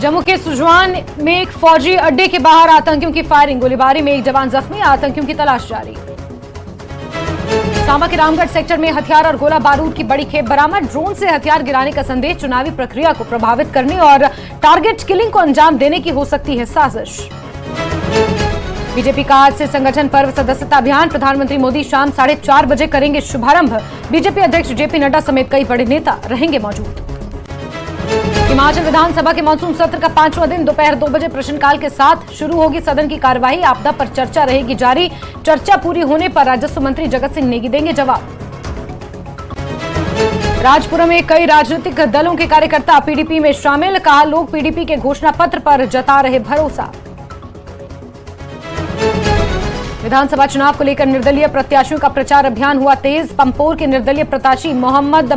जम्मू के सुजवान में एक फौजी अड्डे के बाहर आतंकियों की फायरिंग, गोलीबारी में एक जवान जख्मी, आतंकियों की तलाश जारी। सांबा के रामगढ़ सेक्टर में हथियार और गोला बारूद की बड़ी खेप बरामद, ड्रोन से हथियार गिराने का संदेश, चुनावी प्रक्रिया को प्रभावित करने और टारगेट किलिंग को अंजाम देने की हो सकती है साजिश। बीजेपी का आज से संगठन पर्व सदस्यता अभियान, प्रधानमंत्री मोदी शाम 4:30 बजे करेंगे शुभारंभ, बीजेपी अध्यक्ष जेपी नड्डा समेत कई बड़े नेता रहेंगे मौजूद। हिमाचल विधानसभा के मानसून सत्र का 5वां दिन दोपहर 2 बजे प्रश्नकाल के साथ शुरू होगी सदन की कार्यवाही, आपदा पर चर्चा रहेगी जारी, चर्चा पूरी होने पर राजस्व मंत्री जगत सिंह नेगी देंगे जवाब। राजपुरा में कई राजनीतिक दलों के कार्यकर्ता पीडीपी में शामिल, कहा लोग पीडीपी के घोषणा पत्र पर जता रहे भरोसा। विधानसभा चुनाव को लेकर निर्दलीय प्रत्याशियों का प्रचार अभियान हुआ तेज, पंपोर के निर्दलीय प्रत्याशी मोहम्मद